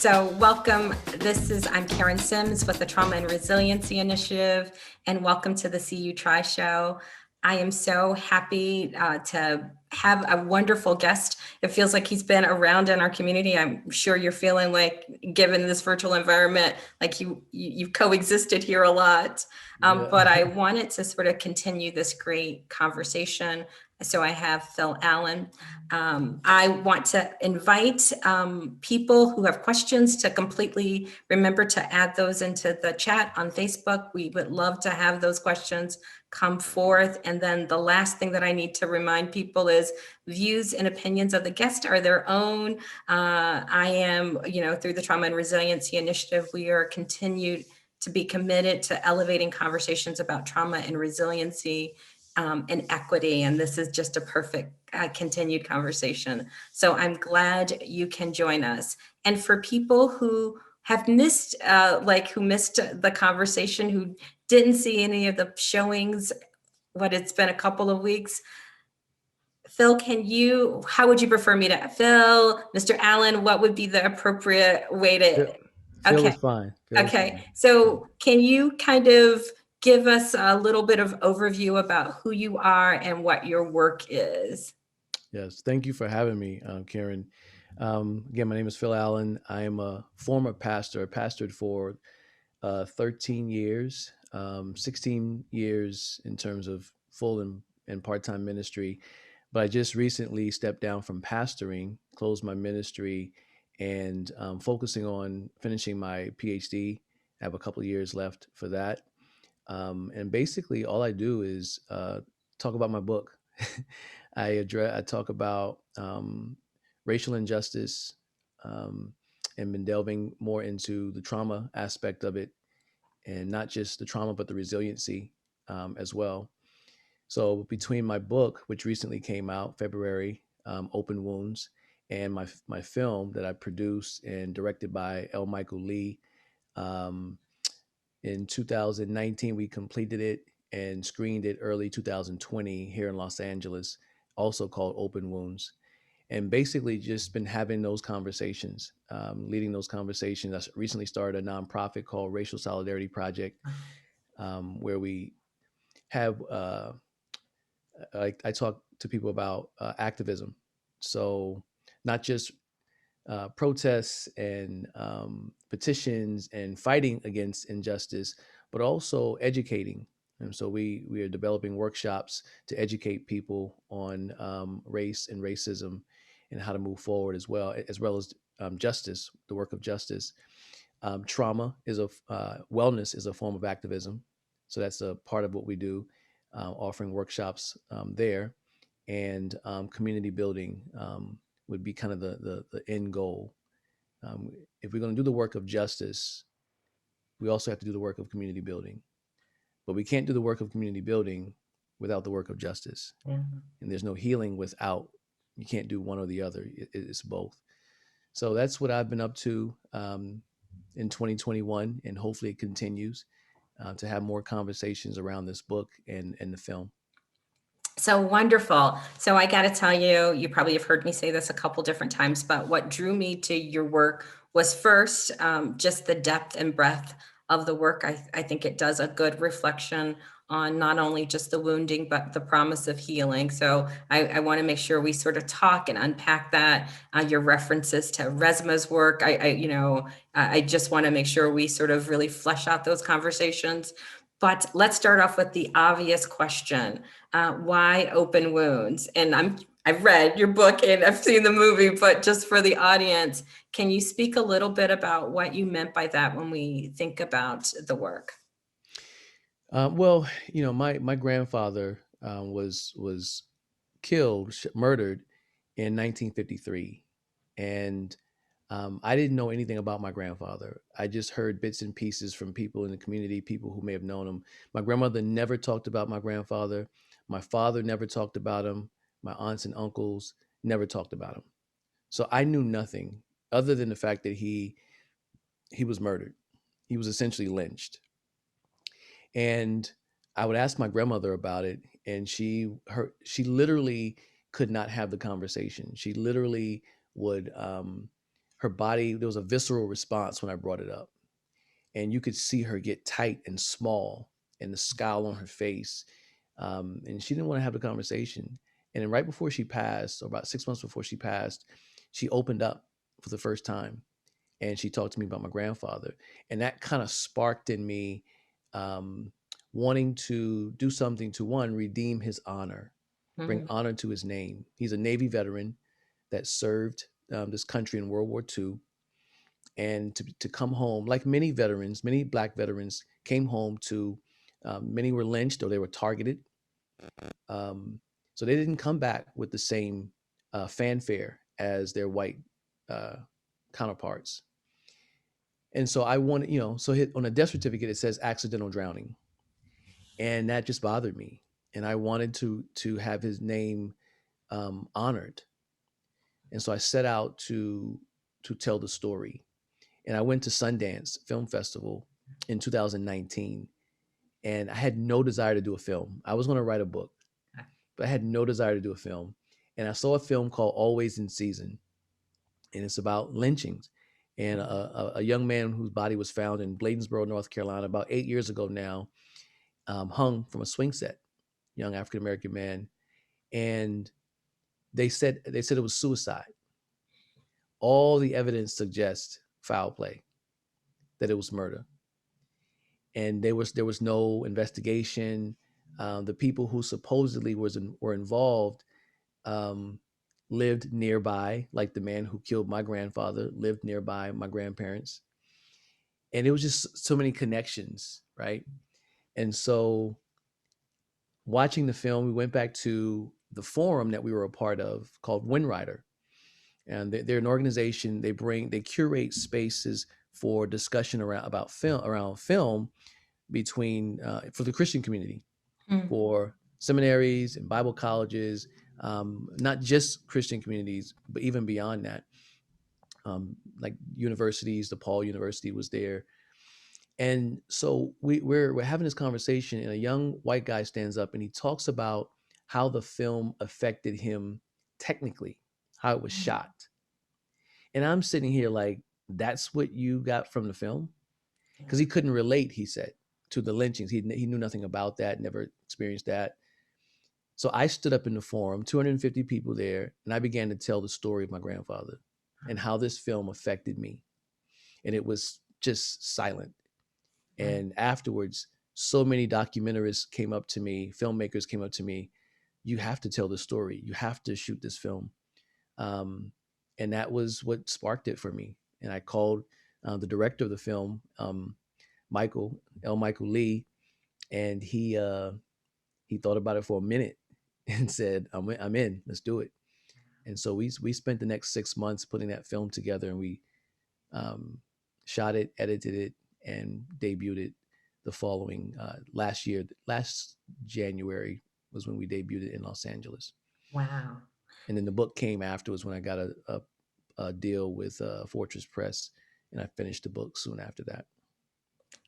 So welcome. I'm Karen Sims with the Trauma and Resiliency Initiative, and welcome to the CU Tri Show. I am so happy to have a wonderful guest. It feels like he's been around in our community. I'm sure you're feeling like, given this virtual environment, like you've coexisted here a lot. Yeah. But I wanted to sort of continue this great conversation. So I have Phil Allen. I want to invite people who have questions to completely remember to add those into the chat on Facebook. We would love to have those questions come forth. And then the last thing that I need to remind people is views and opinions of the guest are their own. I am, through the Trauma and Resiliency Initiative, we are continued to be committed to elevating conversations about trauma and resiliency and equity. And this is just a perfect continued conversation. So I'm glad you can join us. And for people who have missed, who missed the conversation, who didn't see any of the showings, it's been a couple of weeks. Phil, how would you prefer me to, Phil, Mr. Allen, what would be the appropriate way to, Phil okay. is fine. Phil is Okay, fine. so can you kind of give us a little bit of overview about who you are and what your work is? Yes. Thank you for having me, Karen. Again, my name is Phil Allen. I am a former pastor. I pastored for 13 years, 16 years in terms of full and part-time ministry. But I just recently stepped down from pastoring, closed my ministry, and focusing on finishing my PhD. I have a couple of years left for that. And basically, all I do is talk about my book. I talk about racial injustice, um, and been delving more into the trauma aspect of it, and not just the trauma, but the resiliency as well. So between my book, which recently came out February, Open Wounds, and my film that I produced and directed by L. Michael Lee. Um, in 2019, we completed it and screened it early 2020 here in Los Angeles, also called Open Wounds. And basically just been having those conversations, leading those conversations. I recently started a nonprofit called Racial Solidarity Project, where we have, I talk to people about activism. So not just protests and petitions and fighting against injustice, but also educating. And so we are developing workshops to educate people on race and racism and how to move forward as well as justice, the work of justice. Trauma is wellness is a form of activism, so that's a part of what we do, offering workshops there, and community building would be kind of the end goal. If we're going to do the work of justice, we also have to do the work of community building. But we can't do the work of community building without the work of justice. Yeah. And there's no healing without, you can't do one or the other. It's both. So that's what I've been up to in 2021, and hopefully it continues to have more conversations around this book and the film. So wonderful. So I got to tell you, you probably have heard me say this a couple different times, but what drew me to your work was first just the depth and breadth of the work. I think it does a good reflection on not only just the wounding, but the promise of healing. So I want to make sure we sort of talk and unpack that. Your references to Resma's work, I just want to make sure we sort of really flesh out those conversations. But let's start off with the obvious question. Why Open Wounds? And I've read your book and I've seen the movie, but just for the audience, can you speak a little bit about what you meant by that when we think about the work? Well, my grandfather was killed, murdered in 1953, and I didn't know anything about my grandfather. I just heard bits and pieces from people in the community, people who may have known him. My grandmother never talked about my grandfather. My father never talked about him. My aunts and uncles never talked about him. So I knew nothing other than the fact that he was murdered. He was essentially lynched. And I would ask my grandmother about it, and she literally could not have the conversation. She literally would her body, there was a visceral response when I brought it up. And you could see her get tight and small and the scowl on her face. And she didn't want to have the conversation. And then right before she passed, or about 6 months before she passed, she opened up for the first time and she talked to me about my grandfather. And that kind of sparked in me um, wanting to do something to, one, redeem his honor, bring Mhm. honor to his name. He's a Navy veteran that served this country in World War II. And to come home, like many veterans, many Black veterans came home to, many were lynched or they were targeted. Um, so they didn't come back with the same fanfare as their white uh, counterparts. And so I wanted, so on a death certificate, it says accidental drowning. And that just bothered me. And I wanted to have his name honored. And so I set out to tell the story. And I went to Sundance Film Festival in 2019, and I had no desire to do a film. I was going to write a book, but I had no desire to do a film. And I saw a film called Always in Season, and it's about lynchings. And a young man whose body was found in Bladensboro, North Carolina, about 8 years ago now, hung from a swing set, young African American man, and they said it was suicide. All the evidence suggests foul play, that it was murder, and there was no investigation. The people who supposedly were involved um, lived nearby, like the man who killed my grandfather lived nearby my grandparents, and it was just so many connections, right? And so, watching the film, we went back to the forum that we were a part of called Windrider, and they're an organization. They curate spaces for discussion around film between for the Christian community, Mm. for seminaries and Bible colleges, not just Christian communities, but even beyond that, like universities. The Paul University was there, and so we're having this conversation, and a young white guy stands up and he talks about how the film affected him technically, how it was shot, and I'm sitting here like, that's what you got from the film? Because he couldn't relate, he said, to the lynchings. He knew nothing about that, never experienced that. So I stood up in the forum, 250 people there, and I began to tell the story of my grandfather and how this film affected me. And it was just silent. And afterwards, so many documentarists came up to me, filmmakers came up to me. You have to tell the story. You have to shoot this film. Um, and that was what sparked it for me. And I called the director of the film, Michael Lee, and he thought about it for a minute and said, I'm in. Let's do it." And so we spent the next 6 months putting that film together, and we um, shot it, edited it, and debuted it the following last January was when we debuted it in Los Angeles. Wow. And then the book came afterwards when I got a deal with Fortress Press, and I finished the book soon after that.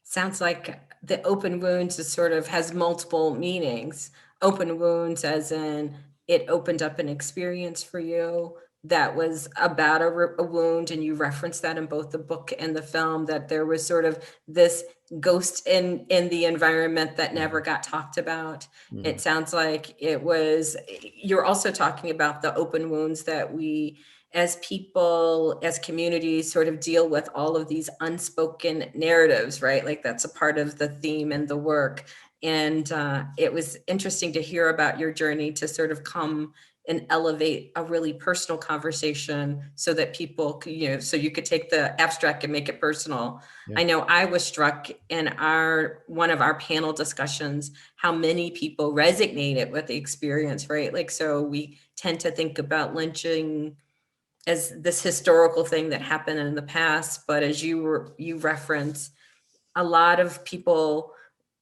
Sounds like the open wounds is sort of has multiple meanings. Open wounds as in it opened up an experience for you that was about a wound, and you reference that in both the book and the film, that there was sort of this ghost in the environment that never Mm-hmm. got talked about. Mm-hmm. It sounds like it was, you're also talking about the open wounds that we as people, as communities, sort of deal with all of these unspoken narratives, right? Like that's a part of the theme and the work. And it was interesting to hear about your journey to sort of come and elevate a really personal conversation so that people could, so you could take the abstract and make it personal. Yeah. I know I was struck in one of our panel discussions how many people resonated with the experience, right? Like, so we tend to think about lynching as this historical thing that happened in the past, but as you reference, a lot of people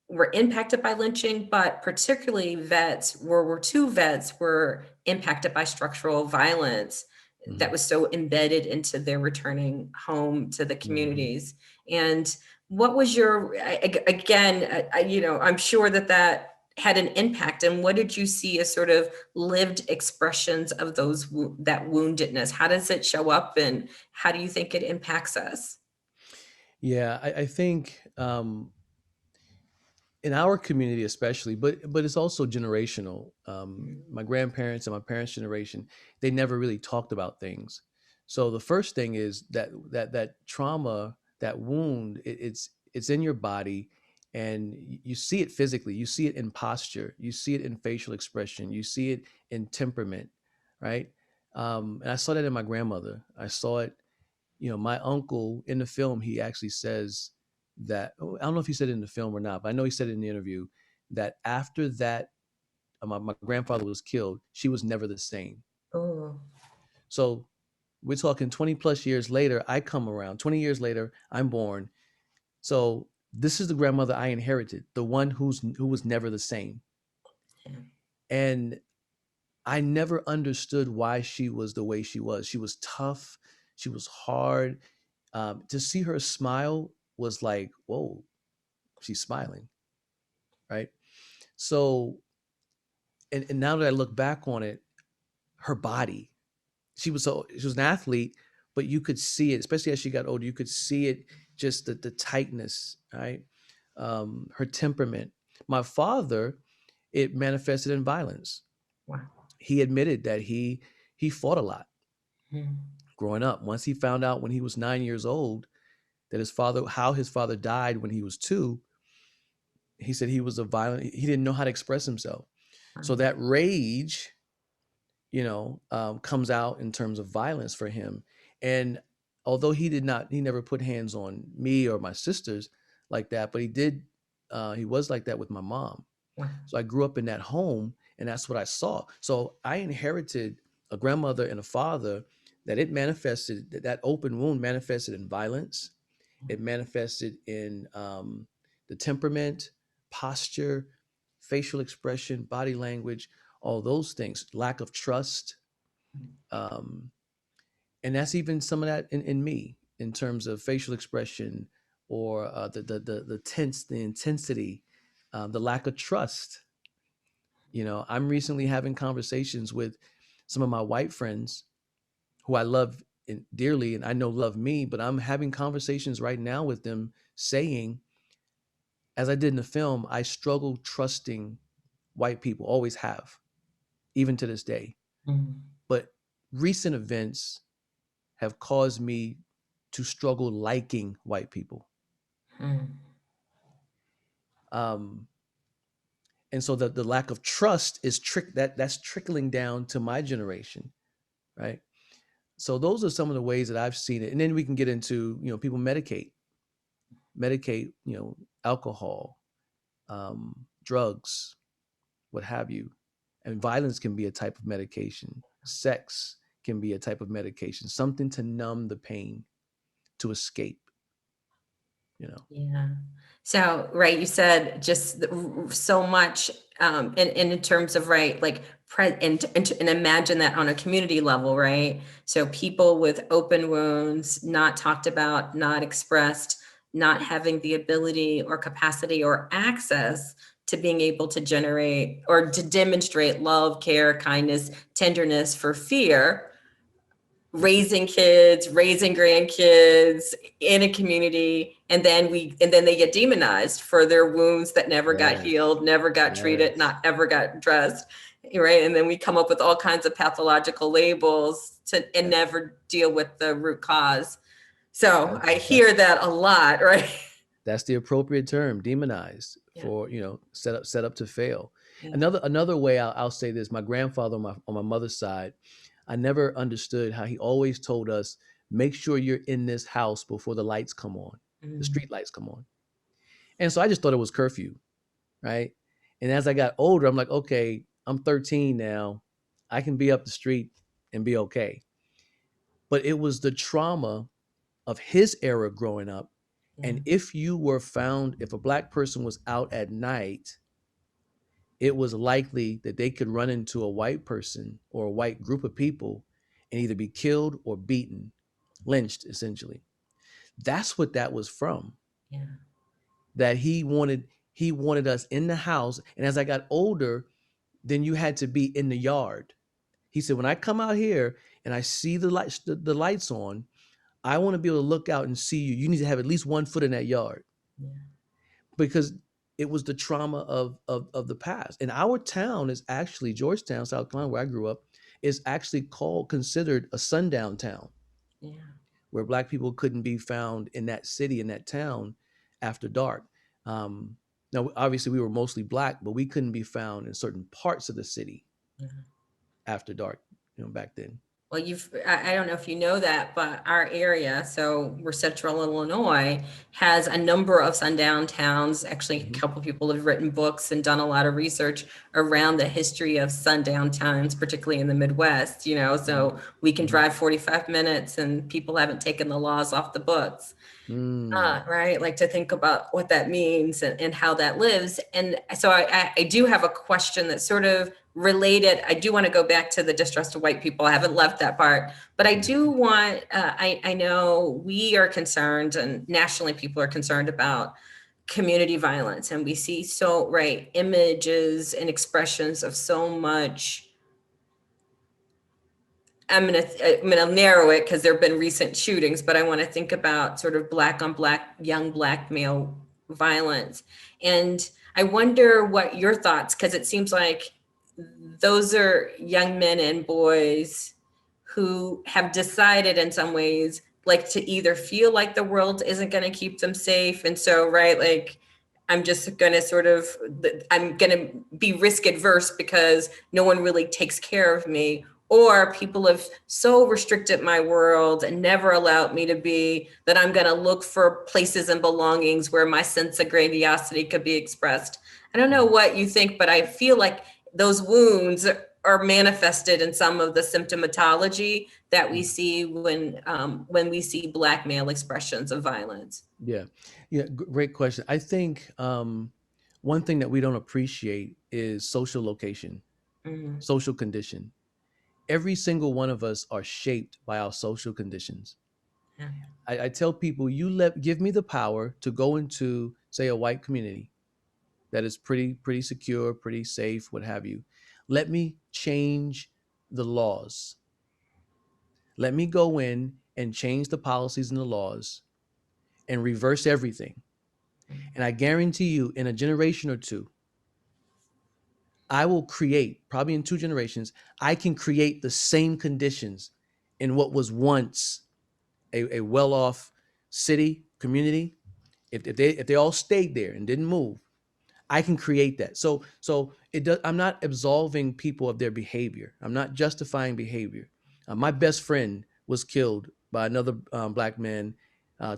were impacted by lynching, but particularly vets, World War II vets were impacted by structural violence Mm-hmm. that was so embedded into their returning home to the Mm-hmm. communities. And what was your, again, I'm sure that had an impact, and what did you see as sort of lived expressions of that woundedness? How does it show up, and how do you think it impacts us? Yeah, I think in our community especially, but it's also generational. My grandparents and my parents' generation, they never really talked about things. So the first thing is that trauma, that wound, it's in your body, and you see it physically. You see it in posture. You see it in facial expression. You see it in temperament, right? And I saw that in my grandmother. I saw it. My uncle in the film, he actually says that, I don't know if he said it in the film or not, but I know he said it in the interview that after that, my grandfather was killed, she was never the same. Oh, So we're talking 20 plus years later, I come around, 20 years later, I'm born. So this is the grandmother I inherited, the one who was never the same. yeah. And I never understood why she was the way she was. She was tough. She was hard. To see her smile was like, whoa, she's smiling, right? So, and now that I look back on it, her body, she was an athlete, but you could see it, especially as she got older. You could see it, just the tightness, right? Her temperament. My father, it manifested in violence. Wow. He admitted that he fought a lot Mm. growing up. Once he found out when he was 9 years old that how his father died when he was 2, he said he didn't know how to express himself. So Wow. that rage, comes out in terms of violence for him. And although he never put hands on me or my sisters like that, but he was like that with my mom. Wow. So I grew up in that home, and that's what I saw. So I inherited a grandmother and a father that open wound manifested in violence. It manifested in the temperament, posture, facial expression, body language, all those things, lack of trust. Um, and that's even some of that in me in terms of facial expression, or the intensity, the lack of trust. I'm recently having conversations with some of my white friends who I love dearly and I know love me, but I'm having conversations right now with them saying, as I did in the film, I struggle trusting white people, always have, even to this day. Mm. But recent events have caused me to struggle liking white people. Mm. Um, and so the lack of trust is that's trickling down to my generation, right? So those are some of the ways that I've seen it. And then we can get into, people medicate, alcohol, drugs, what have you. And violence can be a type of medication. Sex can be a type of medication, something to numb the pain, to escape, you know. Yeah. So, right, you said just so much, in terms of, right, like, and imagine that on a community level, right? So people with open wounds, not talked about, not expressed, not having the ability or capacity or access to being able to generate or to demonstrate love, care, kindness, tenderness for fear, raising kids, raising grandkids in a community, and then they get demonized for their wounds that never got Yes. healed, never got treated, Yes. not ever got addressed, right? And then we come up with all kinds of pathological labels and Yes. never deal with the root cause. So I That's hear that a lot, right? that's the appropriate term, demonized, Yeah, for set up to fail. yeah. Another way I'll say this: my grandfather on my mother's side, I never understood how he always told us, make sure you're in this house before the lights come on, the Mm, street lights come on. And so I just thought it was curfew, right? And as I got older, I'm like, okay, I'm 13 now, I can be up the street and be okay. But it was the trauma of his era growing up. yeah, And if a black person was out at night, it was likely that they could run into a white person or a white group of people and either be killed or beaten, lynched, essentially. That's what that was from. yeah. That he wanted, He wanted us in the house. And as I got older, then you had to be in the yard. He said, when I come out here and I see the lights on, I want to be able to look out and see you. You need to have at least 1 foot in that yard, Yeah. because it was the trauma of the past. And our town is actually Georgetown, South Carolina, where I grew up, is actually considered a sundown town, Yeah. where Black people couldn't be found in that city, in that town, after dark. Now, obviously, we were mostly Black, but we couldn't be found in certain parts of the city Yeah. after dark, back then. Well, I don't know if you know that, but our area, so we're central Illinois, has a number of sundown towns. Actually, a Mhm. couple of people have written books and done a lot of research around the history of sundown towns, particularly in the Midwest, so we can Mhm. drive 45 minutes and people haven't taken the laws off the books. Right? Like, to think about what that means and how that lives. And so I do have a question that's sort of related. I do want to go back to the distrust of white people. I haven't left that part, but I do want, I know we are concerned, and nationally people are concerned about community violence. And we see images and expressions of so much. I'm gonna narrow it because there have been recent shootings, but I want to think about sort of Black on Black, young Black male violence. And I wonder what your thoughts, because it seems like those are young men and boys who have decided in some ways, like, to either feel like the world isn't going to keep them safe. And so, right, like, I'm just going to I'm going to be risk adverse because no one really takes care of me. Or people have so restricted my world and never allowed me to be, that I'm going to look for places and belongings where my sense of grandiosity could be expressed. I don't know what you think, but I feel like those wounds are manifested in some of the symptomatology that we see when we see Black male expressions of violence. Yeah, yeah, great question. I think one thing that we don't appreciate is social location, Mm-hmm. social condition. Every single one of us are shaped by our social conditions. Yeah. I tell people, give me the power to go into, say, a white community that is pretty secure, pretty safe, what have you. Let me change the laws. Let me go in and change the policies and the laws and reverse everything. And I guarantee you, in a generation or two, I will create, probably in 2 generations, I can create the same conditions in what was once a well-off city, community. If they all stayed there and didn't move, I can create that. So it does. I'm not absolving people of their behavior. I'm not justifying behavior. My best friend was killed by another Black man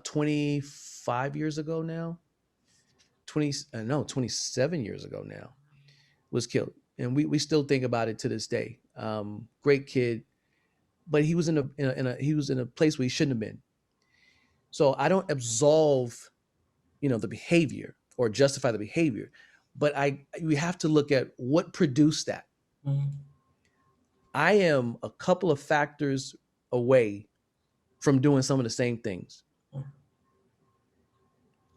25 years ago now. 27 years ago now, was killed, and we still think about it to this day. Great kid, but he was he was in a place where he shouldn't have been. So I don't absolve the behavior or justify the behavior, but we have to look at what produced that. Mm-hmm. I am a couple of factors away from doing some of the same things.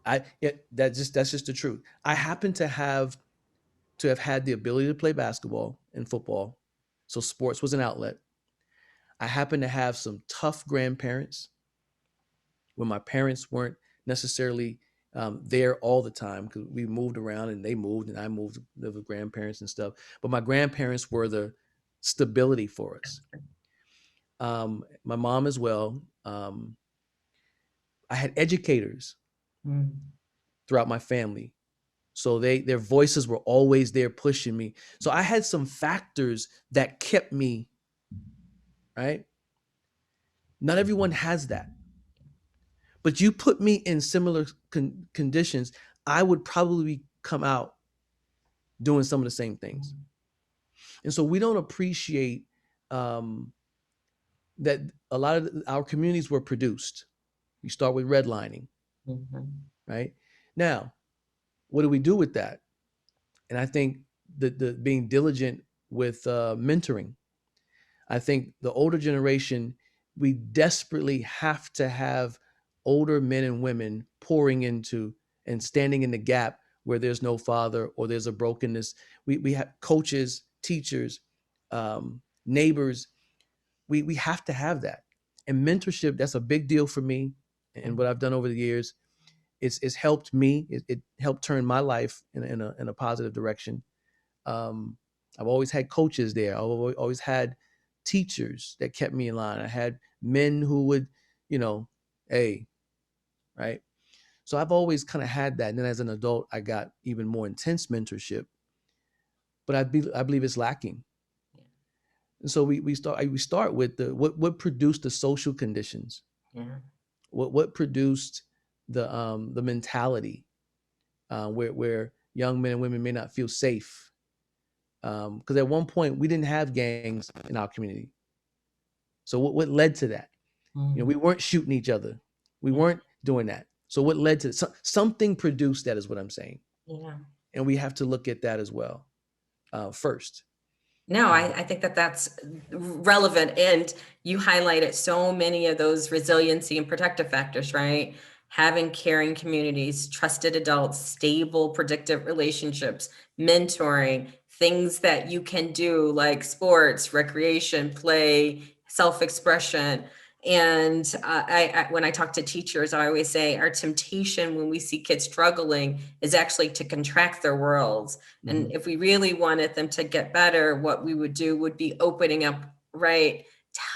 That's just the truth. I happen to have had the ability to play basketball and football, so sports was an outlet. I happen to have some tough grandparents when my parents weren't necessarily there all the time, because we moved around and they moved and I moved to live with grandparents and stuff. But my grandparents were the stability for us. My mom as well. I had educators Mm-hmm. throughout my family. So their voices were always there pushing me. So I had some factors that kept me, right? Not everyone has that. But you put me in similar conditions, I would probably come out doing some of the same things. And so we don't appreciate um, that a lot of our communities were produced. We start with redlining, Mm-hmm. right? Now, what do we do with that? And I think the being diligent with mentoring. I think the older generation, we desperately have to have older men and women pouring into and standing in the gap where there's no father or there's a brokenness. We have coaches, teachers, neighbors. We have to have that. And mentorship, that's a big deal for me. And what I've done over the years, it's helped me. It helped turn my life in a positive direction. Um, I've always had coaches there. I've always had teachers that kept me in line. I had men who would, you know, hey, right. So I've always kind of had that. And then as an adult, I got even more intense mentorship, but I believe it's lacking. And so we start with what produced the social conditions, Yeah. what produced the mentality where young men and women may not feel safe. Because at one point we didn't have gangs in our community. So what led to that? We weren't shooting each other. We weren't doing that. So what led to something produced that is what I'm saying. Yeah. And we have to look at that as well first. No, I think that that's relevant. And you highlighted so many of those resiliency and protective factors, right? Having caring communities, trusted adults, stable, predictive relationships, mentoring, things that you can do like sports, recreation, play, self-expression. And when I talk to teachers, I always say our temptation when we see kids struggling is actually to contract their worlds. And if we really wanted them to get better, what we would do would be opening up, right,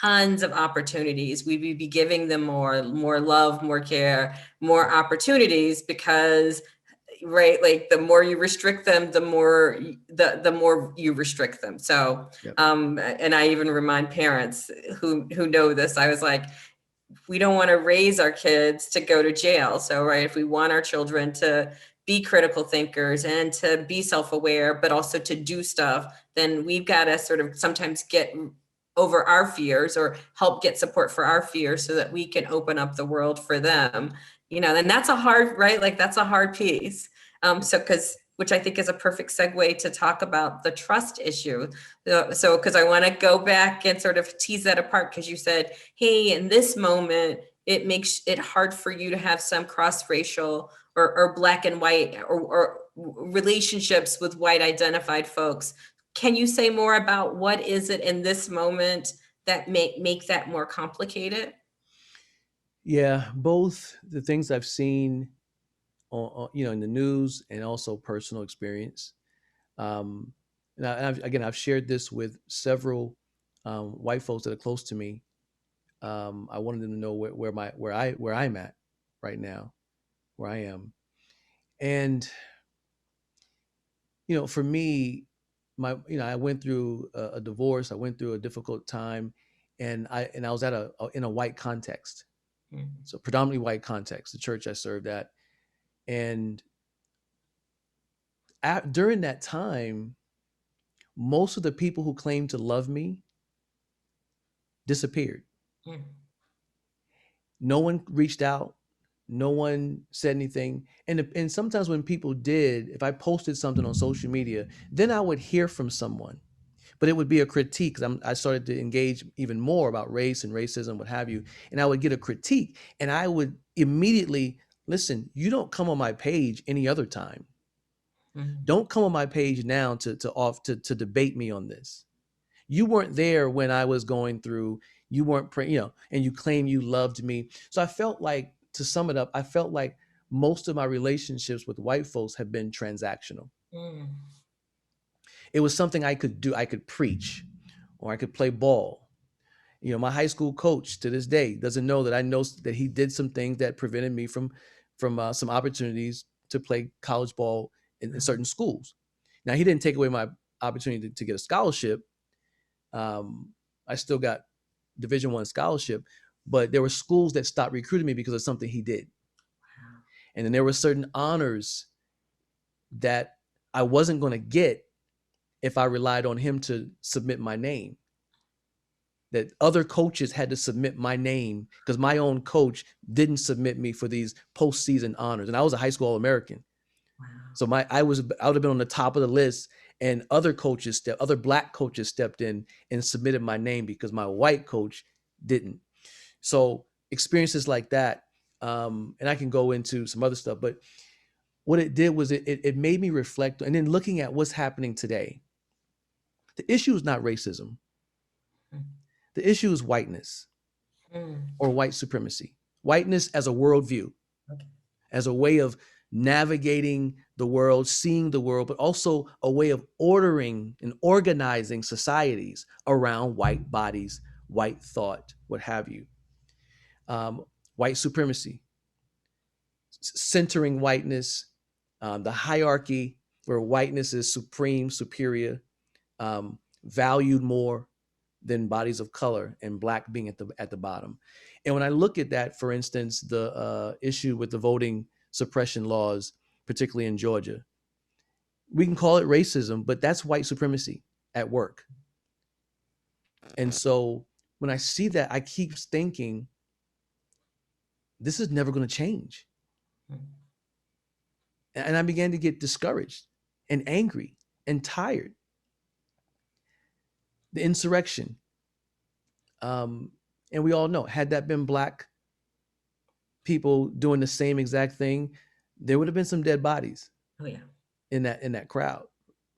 tons of opportunities. We would be giving them more love, more care, more opportunities, because right, like the more you restrict them, the more you restrict them. So Yep. And I even remind parents who know this, I was like, we don't want to raise our kids to go to jail. So, right, if we want our children to be critical thinkers and to be self-aware, but also to do stuff, then we've got to sort of sometimes get over our fears or help get support for our fears so that we can open up the world for them. And that's a hard, right? Like that's a hard piece. Which I think is a perfect segue to talk about the trust issue. So, because I want to go back and sort of tease that apart, because you said, hey, in this moment, it makes it hard for you to have some cross-racial or black and white or relationships with white identified folks. Can you say more about what is it in this moment that make that more complicated? Yeah, both the things I've seen in the news and also personal experience. Um, I've shared this with several white folks that are close to me. I wanted them to know where I'm at right now, where I am, and for me, I went through a divorce. I went through a difficult time, and I was in a white context, so predominantly white context, the church I served at, and during that time, most of the people who claimed to love me disappeared. No one reached out. No one said anything. And sometimes when people did, if I posted something on social media, then I would hear from someone. But it would be a critique, because I started to engage even more about race and racism, what have you. And I would get a critique, and I would immediately listen. You don't come on my page any other time. Don't come on my page now to debate me on this. You weren't there when I was going through. You weren't and you claim you loved me. So I felt like, to sum it up, I felt like most of my relationships with white folks have been transactional. It was something I could do. I could preach, or I could play ball. My high school coach to this day doesn't know that I know that he did some things that prevented me from some opportunities to play college ball in certain schools. Now, he didn't take away my opportunity to get a scholarship. I still got Division I scholarship, but there were schools that stopped recruiting me because of something he did. And then there were certain honors that I wasn't going to get if I relied on him to submit my name. That other coaches had to submit my name because my own coach didn't submit me for these postseason honors. And I was a high school All-American. Wow. So I would have been on the top of the list, and other black coaches stepped in and submitted my name because my white coach didn't. So experiences like that, and I can go into some other stuff, but what it did was it made me reflect. And then looking at what's happening today, the issue is not racism. The issue is whiteness Mm. or white supremacy. Whiteness as a worldview, Okay. as a way of navigating the world, seeing the world, but also a way of ordering and organizing societies around white bodies, white thought, what have you. White supremacy, centering whiteness, the hierarchy where whiteness is supreme, superior, valued more than bodies of color, and black being at the bottom. And when I look at that, for instance, the issue with the voting suppression laws, particularly in Georgia, we can call it racism, but that's white supremacy at work. And so when I see that, I keep thinking, this is never going to change. And I began to get discouraged and angry and tired. The insurrection. And we all know, had that been black people doing the same exact thing, there would have been some dead bodies Oh yeah. in that crowd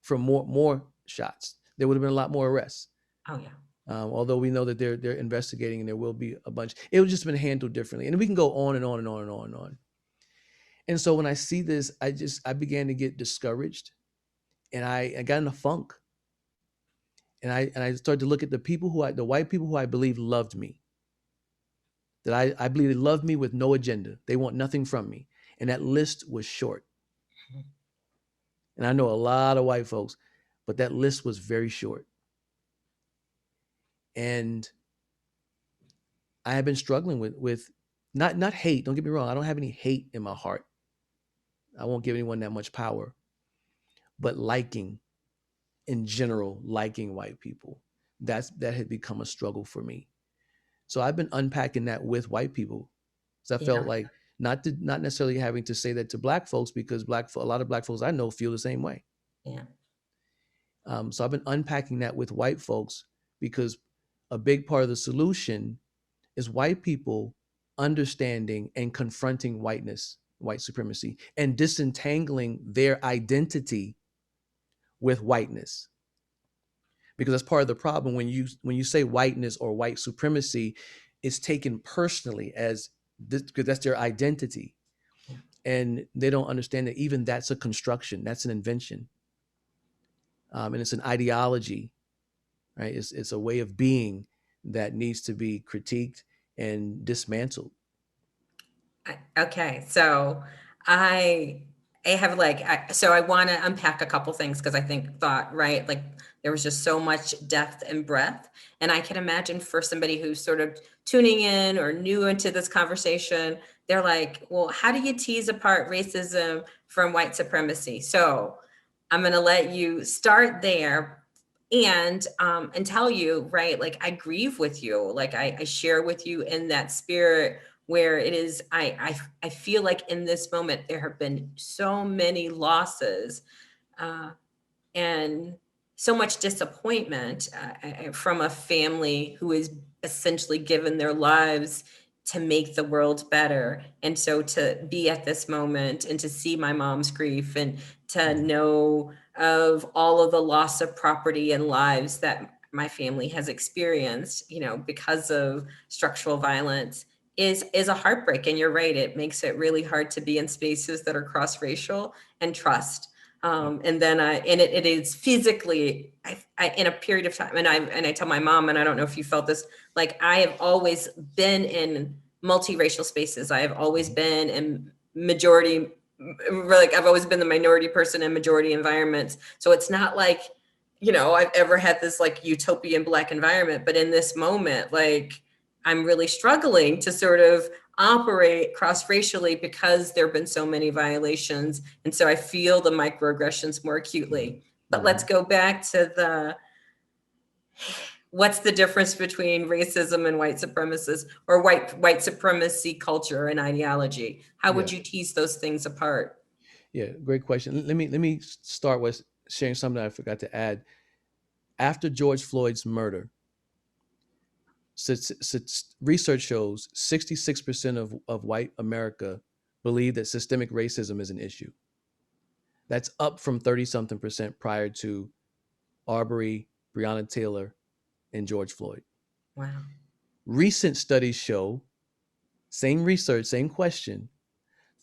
from more shots. There would have been a lot more arrests. Oh yeah. Although we know that they're investigating and there will be a bunch. It would just been handled differently. And we can go on and on and on and on and on. And so when I see this, I began to get discouraged, and I got in a funk. And I started to look at the white people who I believe loved me. That I believe they loved me with no agenda. They want nothing from me. And that list was short. And I know a lot of white folks, but that list was very short. And I have been struggling with not hate. Don't get me wrong. I don't have any hate in my heart. I won't give anyone that much power. But liking, in general, liking white people, that had become a struggle for me. So I've been unpacking that with white people. So I felt Yeah. like not necessarily having to say that to black folks, because a lot of black folks I know feel the same way. Yeah. So I've been unpacking that with white folks, because a big part of the solution is white people understanding and confronting whiteness, white supremacy, and disentangling their identity with whiteness. Because that's part of the problem. When you say whiteness or white supremacy, it's taken personally as this, because that's their identity. Yeah. And they don't understand that even that's a construction, that's an invention. And it's an ideology, right? It's a way of being that needs to be critiqued and dismantled. Okay, so I I have like so I want to unpack a couple things because I think thought right like there was just so much depth and breadth, and I can imagine for somebody who's sort of tuning in or new into this conversation, they're like, well, how do you tease apart racism from white supremacy? So I'm going to let you start there and tell you right like I grieve with you, like I share with you in that spirit where it is I feel like in this moment there have been so many losses uh, and so much disappointment from a family who is essentially given their lives to make the world better. And so to be at this moment and to see my mom's grief and to know of all of the loss of property and lives that my family has experienced, you know, because of structural violence is a heartbreak. And you're right, it makes it really hard to be in spaces that are cross-racial and trust. And then it is physically in a period of time, and I tell my mom, and I don't know if you felt this, like I have always been in multiracial spaces. I have always been in majority, like I've always been the minority person in majority environments. So it's not like, you know, I've ever had this like utopian black environment, but in this moment, like I'm really struggling to sort of operate cross-racially because there have been so many violations. And so I feel the microaggressions more acutely. But let's go back to what's the difference between racism and white supremacists or white supremacy culture and ideology? How would Yeah, you tease those things apart? yeah, great question. Let me start with sharing something I forgot to add. After George Floyd's murder, research shows 66% of white America believe that systemic racism is an issue. That's up from 30 something percent prior to Arbery, Breonna Taylor, and George Floyd. Wow. Recent studies show, same research, same question,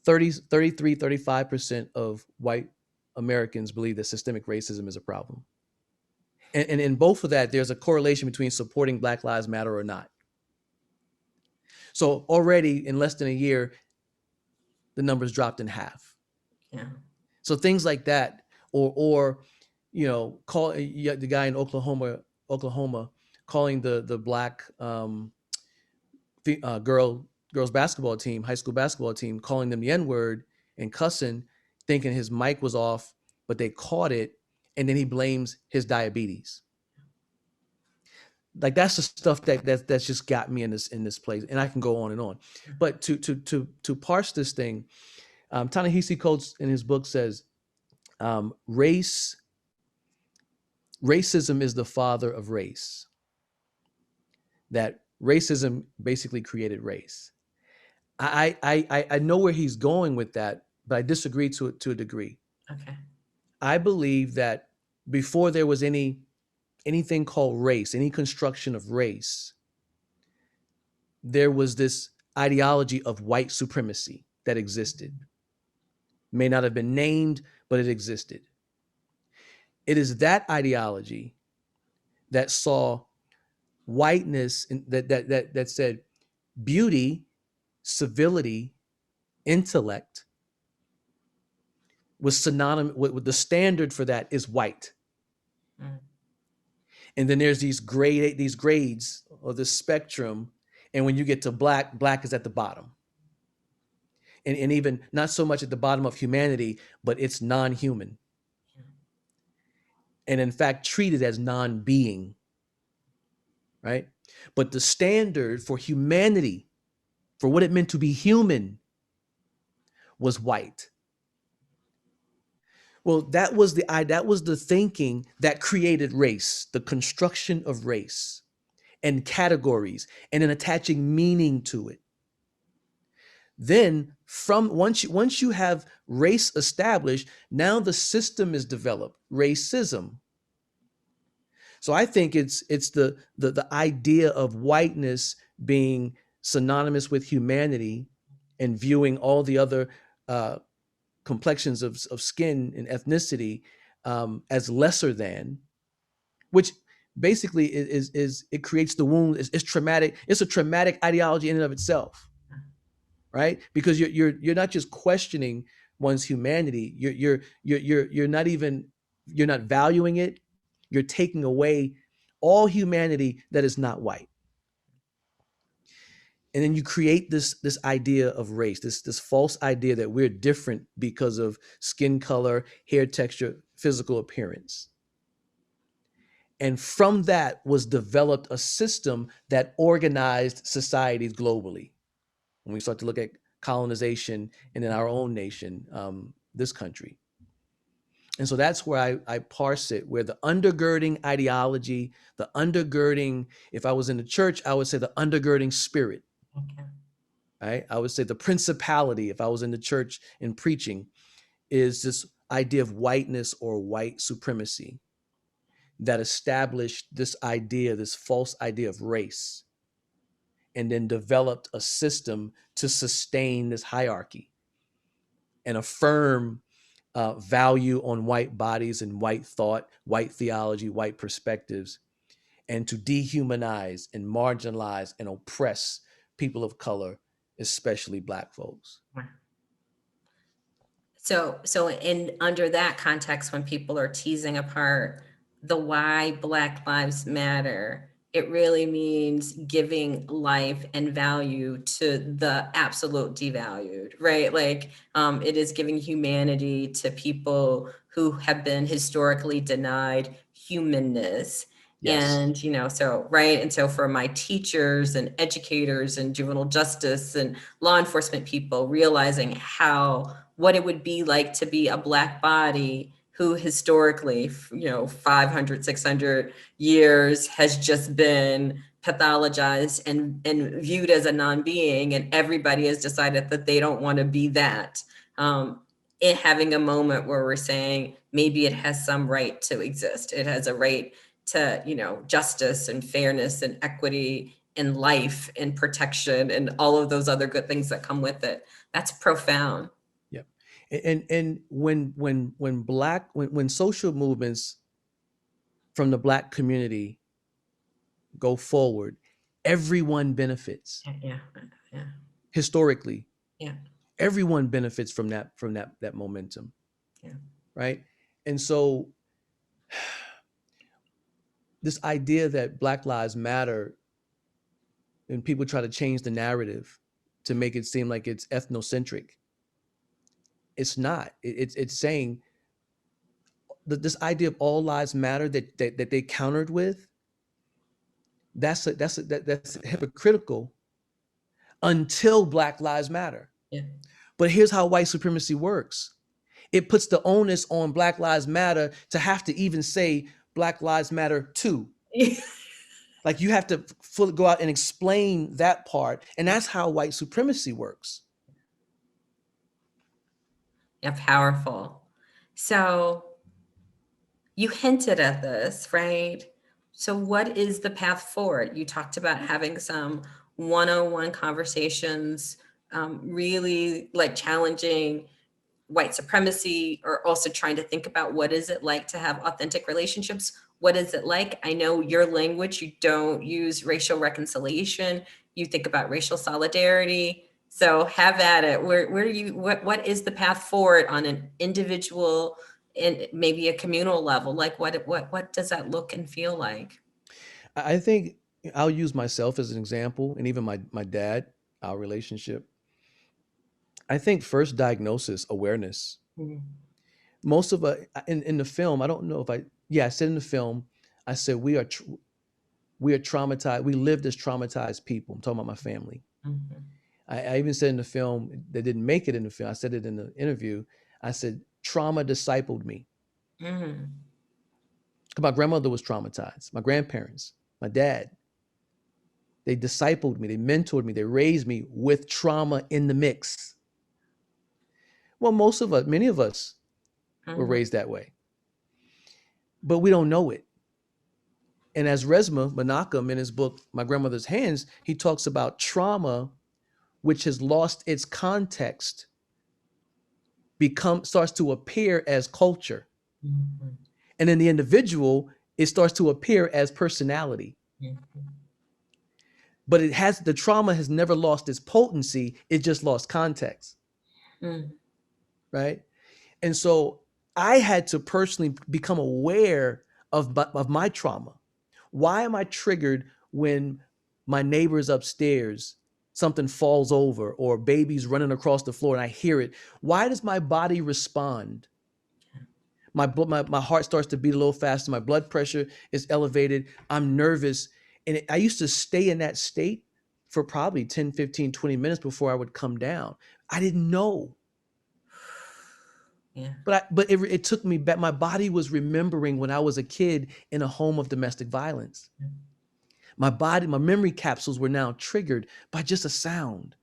30, 33, 35% of white Americans believe that systemic racism is a problem. And in both of that, there's a correlation between supporting Black Lives Matter or not. So already in less than a year, the numbers dropped in half. Yeah. So things like that, or call the guy in Oklahoma calling the black girls basketball team, high school basketball team, calling them the N-word and cussing, thinking his mic was off, but they caught it, and then he blames his diabetes. Like that's the stuff that's just got me in this place, and I can go on and on. But to parse this thing, Ta-Nehisi Coates in his book says, racism is the father of race. That racism basically created race. I know where he's going with that, but I disagree to a degree. Okay. I believe that before there was anything called race, any construction of race, there was this ideology of white supremacy that existed. May not have been named, but it existed. It is that ideology that saw whiteness that said beauty, civility, intellect was synonymous with the standard for that is white. Mm. And then there's these grades or the spectrum. And when you get to black is at the bottom. And even not so much at the bottom of humanity, but it's non-human. Yeah. And in fact, treated as non-being, right? But the standard for humanity, for what it meant to be human, was white. Well, that was the thinking that created race, the construction of race and categories, and then attaching meaning to it. Then once you have race established, now the system is developed, racism. So I think it's the idea of whiteness being synonymous with humanity and viewing all the other complexions of skin and ethnicity as lesser than, which basically is it creates the wound. It's traumatic. It's a traumatic ideology in and of itself, right? Because you're not just questioning one's humanity. You're not valuing it. You're taking away all humanity that is not white. And then you create this idea of race, this false idea that we're different because of skin color, hair texture, physical appearance. And from that was developed a system that organized societies globally. When we start to look at colonization and in our own nation, this country. And so that's where I parse it, where the undergirding ideology, the undergirding, if I was in the church, I would say the undergirding spirit. Okay. Right? I would say the principality, if I was in the church and preaching, is this idea of whiteness or white supremacy that established this idea, this false idea of race, and then developed a system to sustain this hierarchy and affirm value on white bodies and white thought, white theology, white perspectives, and to dehumanize and marginalize and oppress people of color, especially Black folks. So under that context, when people are teasing apart the why Black Lives Matter, it really means giving life and value to the absolute devalued, right? Like it is giving humanity to people who have been historically denied humanness. Yes. And, so, right. And so for my teachers and educators and juvenile justice and law enforcement people, realizing what it would be like to be a Black body who historically, 500, 600 years has just been pathologized and viewed as a non-being, and everybody has decided that they don't want to be that. it having a moment where we're saying maybe it has some right to exist. It has a right to, justice and fairness and equity and life and protection and all of those other good things that come with it. That's profound. Yep. And when social movements from the Black community go forward, everyone benefits. Yeah. Yeah. Historically, Yeah. everyone benefits from that momentum. Yeah. Right. And so this idea that Black Lives Matter, and people try to change the narrative to make it seem like it's ethnocentric. It's not. It's saying that this idea of all lives matter that they countered with, that's hypocritical until Black Lives Matter. Yeah. But here's how white supremacy works. It puts the onus on Black Lives Matter to have to even say Black Lives Matter too. Like you have to fully go out and explain that part. And that's how white supremacy works. Yeah, powerful. So you hinted at this, right? So what is the path forward? You talked about having some one-on-one conversations, really like challenging white supremacy, or also trying to think about what is it like to have authentic relationships? What is it like? I know your language, you don't use racial reconciliation. You think about racial solidarity. So have at it. Where do you, what is the path forward on an individual and maybe a communal level? Like what does that look and feel like? I think I'll use myself as an example, and even my dad, our relationship. I think first diagnosis, awareness. Mhm. Most of us in the film, I don't know if I said in the film, I said we are traumatized. We lived as traumatized people. I'm talking about my family. Mhm. I even said in the film, they didn't make it in the film. I said it in the interview. I said trauma discipled me. Mhm. My grandmother was traumatized. My grandparents, my dad, they discipled me. They mentored me. They raised me with trauma in the mix. Well, many of us were Mhm. raised that way, but we don't know it. And as Resmaa Menakem in his book, My Grandmother's Hands, he talks about trauma, which has lost its context, starts to appear as culture. Mhm. And in the individual, it starts to appear as personality. Mhm. But the trauma has never lost its potency, it just lost context. Mhm. Right. And so I had to personally become aware of my trauma. Why am I triggered when my neighbor's upstairs, something falls over, or baby's running across the floor and I hear it? Why does my body respond? My heart starts to beat a little faster. My blood pressure is elevated. I'm nervous. And I used to stay in that state for probably 10, 15, 20 minutes before I would come down. I didn't know. Yeah. But it took me back. My body was remembering when I was a kid in a home of domestic violence. My memory capsules were now triggered by just a sound.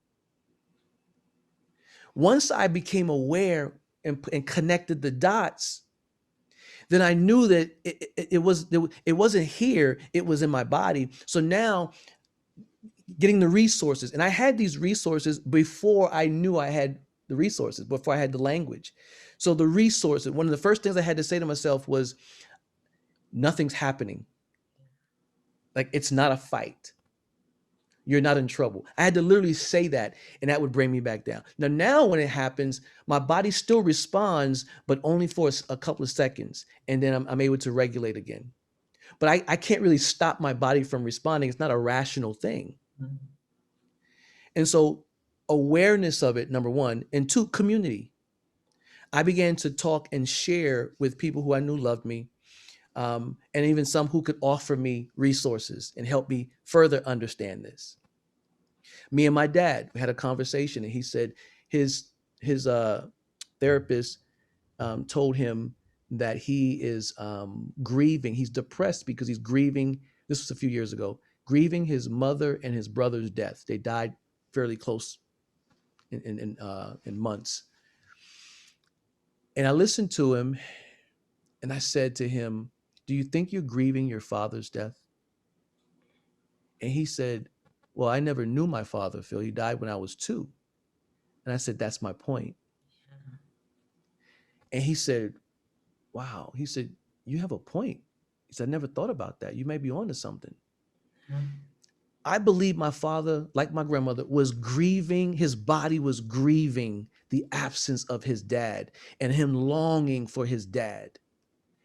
Once I became aware and connected the dots, then I knew that it wasn't here, it was in my body. So now getting the resources, and I had these resources before I knew I had the resources, before I had the language. So the resources, one of the first things I had to say to myself was, nothing's happening. Like, it's not a fight. You're not in trouble. I had to literally say that, and that would bring me back down. Now when it happens, my body still responds, but only for a couple of seconds, and then I'm able to regulate again. But I can't really stop my body from responding. It's not a rational thing. Mhm. And so awareness of it, number one, and two, community. I began to talk and share with people who I knew loved me, and even some who could offer me resources and help me further understand this. Me and my dad, we had a conversation, and he said his therapist told him that he is grieving. He's depressed because he's grieving. This was a few years ago, grieving his mother and his brother's death. They died fairly close in months. And I listened to him and I said to him, "Do you think you're grieving your father's death?" And he said, "Well, I never knew my father, Phil. He died when I was 2." And I said, "That's my point." And he said, "Wow." He said, "You have a point." He said, "I never thought about that. You may be onto something." I believe my father, like my grandmother, was grieving. His body was grieving the absence of his dad and him longing for his dad.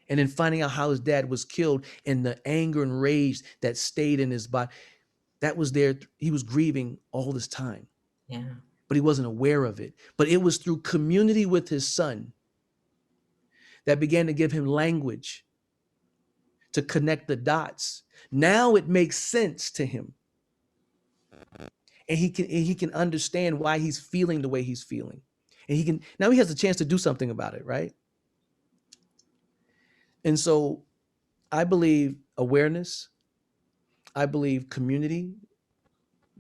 And then finding out how his dad was killed and the anger and rage that stayed in his body, that was there. He was grieving all this time, Yeah. but he wasn't aware of it. But it was through community with his son that began to give him language to connect the dots. Now it makes sense to him. And he can understand why he's feeling the way he's feeling. And he has a chance to do something about it, right? And so I believe awareness, I believe community.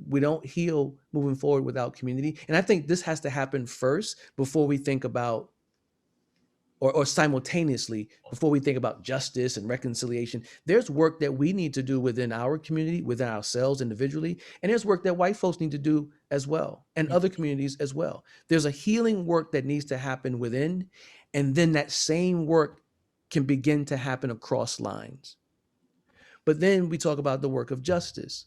We don't heal moving forward without community. And I think this has to happen first before we think about, or simultaneously, before we think about justice and reconciliation. There's work that we need to do within our community, within ourselves individually. And there's work that white folks need to do as well, and other communities as well. There's a healing work that needs to happen within, and then that same work can begin to happen across lines. But then we talk about the work of justice.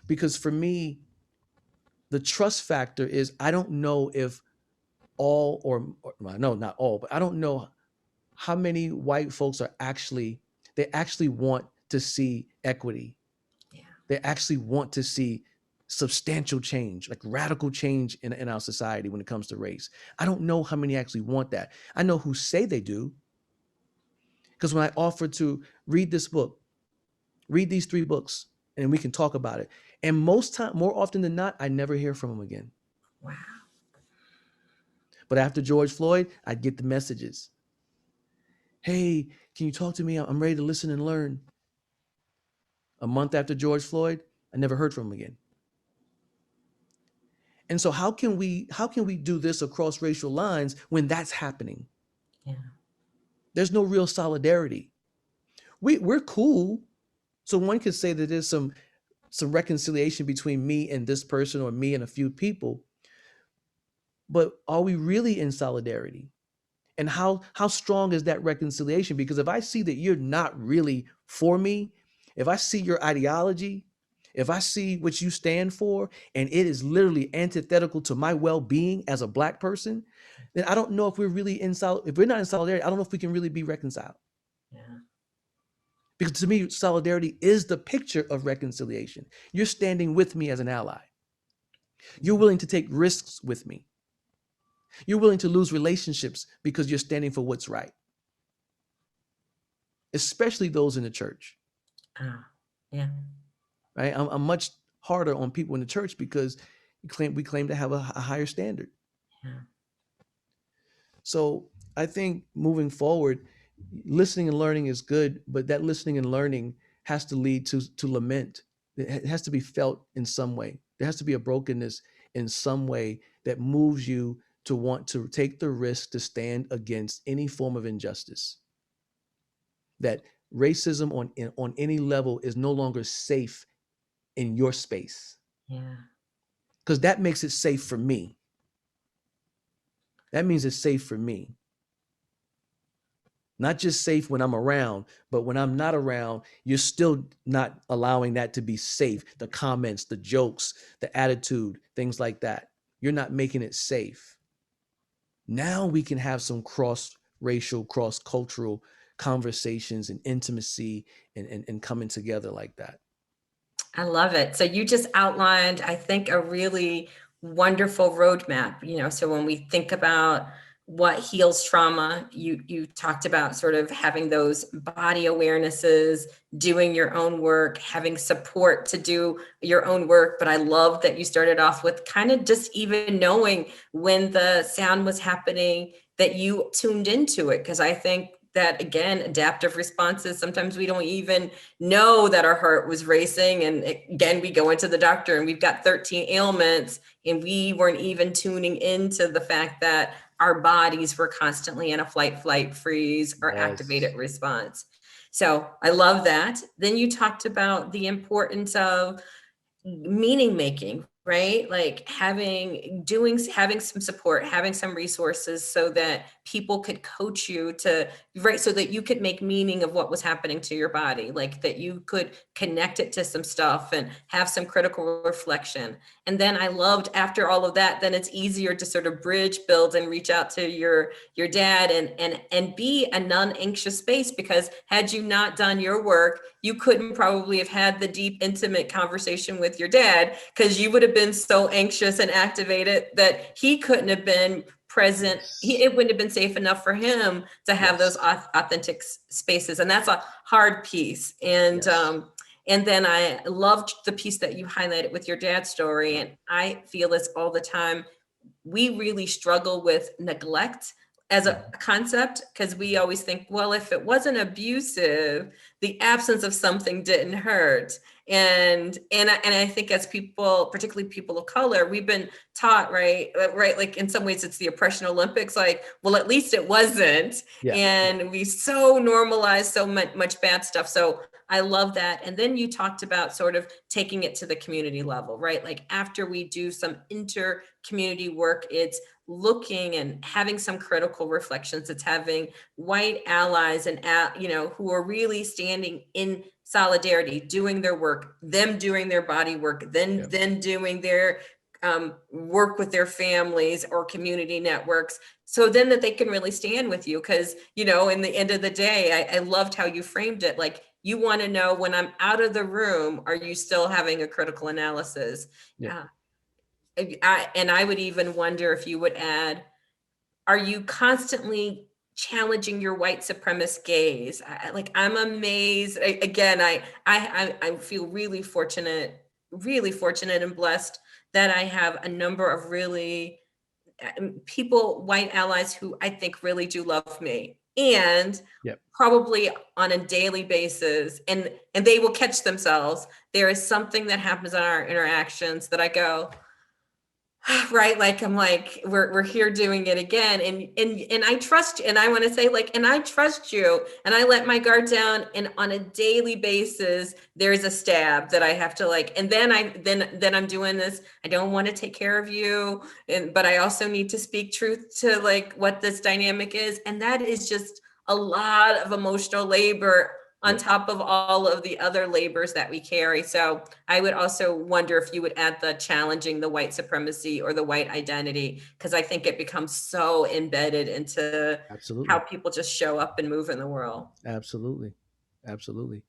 Because for me, the trust factor is I don't know if all, or no, not all, but I don't know how many white folks they actually want to see equity. Yeah. They actually want to see substantial change, like radical change in our society when it comes to race. I don't know how many actually want that. I know who say they do. Because when I offer to read this book, read these 3 books, and we can talk about it. And more often than not, I never hear from them again. Wow. But after George Floyd, I'd get the messages. "Hey, can you talk to me? I'm ready to listen and learn." A month after George Floyd, I never heard from him again. And so how can we do this across racial lines when that's happening? Yeah. There's no real solidarity. We're cool. So one could say that there's some reconciliation between me and this person, or me and a few people. But are we really in solidarity? And how strong is that reconciliation? Because if I see that you're not really for me, if I see your ideology, if I see what you stand for, and it is literally antithetical to my well-being as a Black person, then I don't know if we're really if we're not in solidarity, I don't know if we can really be reconciled. Yeah. Because to me, solidarity is the picture of reconciliation. You're standing with me as an ally. You're willing to take risks with me. You're willing to lose relationships because you're standing for what's right, especially those in the church. Yeah. Right? I'm much harder on people in the church because we claim to have a higher standard. Yeah. So I think moving forward, listening and learning is good, but that listening and learning has to lead to lament. It has to be felt in some way. There has to be a brokenness in some way that moves you to want to take the risk to stand against any form of injustice. That racism on any level is no longer safe in your space. Yeah. Because that makes it safe for me. That means it's safe for me. Not just safe when I'm around, but when I'm not around, you're still not allowing that to be safe. The comments, the jokes, the attitude, things like that. You're not making it safe. Now we can have some cross-racial, cross-cultural conversations and intimacy and coming together like that. I love it. So you just outlined, I think, a really wonderful roadmap. So when we think about what heals trauma, you talked about sort of having those body awarenesses, doing your own work, having support to do your own work. But I love that you started off with kind of just even knowing when the sound was happening, that you tuned into it. Because I think that, again, adaptive responses, sometimes we don't even know that our heart was racing. And again, we go into the doctor and we've got 13 ailments and we weren't even tuning into the fact that our bodies were constantly in a flight, freeze, or activated Yes. response. So I love that. Then you talked about the importance of meaning making, right? Like having some support, having some resources so that people could coach you to, right, so that you could make meaning of what was happening to your body, like that you could connect it to some stuff and have some critical reflection. And then I loved, after all of that, then it's easier to sort of bridge, build, and reach out to your dad and be a non-anxious space, because had you not done your work, you couldn't probably have had the deep, intimate conversation with your dad, because you would have been so anxious and activated that he couldn't have been present. Yes. It wouldn't have been safe enough for him to have those Yes. authentic spaces. And that's a hard piece. Yes. And then I loved the piece that you highlighted with your dad's story. And I feel this all the time. We really struggle with neglect as a Mhm. concept, because we always think, well, if it wasn't abusive, the absence of something didn't hurt. And I think as people, particularly people of color, we've been taught, right, like in some ways it's the oppression Olympics, like, well, at least it wasn't. Yeah. And we so normalize so much bad stuff. So I love that. And then you talked about sort of taking it to the community level, right? Like after we do some inter-community work, it's looking and having some critical reflections. It's having white allies and, who are really standing in solidarity, doing their work, them doing their body work, Yeah. then doing their work with their families or community networks, so then that they can really stand with you. Because, in the end of the day, I loved how you framed it. Like, you want to know, when I'm out of the room, are you still having a critical analysis? Yeah. Uh, and I would even wonder if you would add, are you constantly challenging your white supremacist gaze? I'm amazed. I feel really fortunate and blessed that I have a number of really people, white allies, who I think really do love me, and Yeah. probably on a daily basis, and they will catch themselves. There is something that happens in our interactions that I go, right, like, I'm like, we're here doing it again, and I trust you, and I want to say, like, and I trust you, and I let my guard down, and on a daily basis there's a stab that I have to, like, and then I'm doing this. I don't want to take care of you, but I also need to speak truth to, like, what this dynamic is, and that is just a lot of emotional labor on Yeah. top of all of the other labors that we carry. So I would also wonder if you would add the challenging the white supremacy or the white identity, because I think it becomes so embedded into how Absolutely. people just show up and move in the world. Absolutely. Absolutely.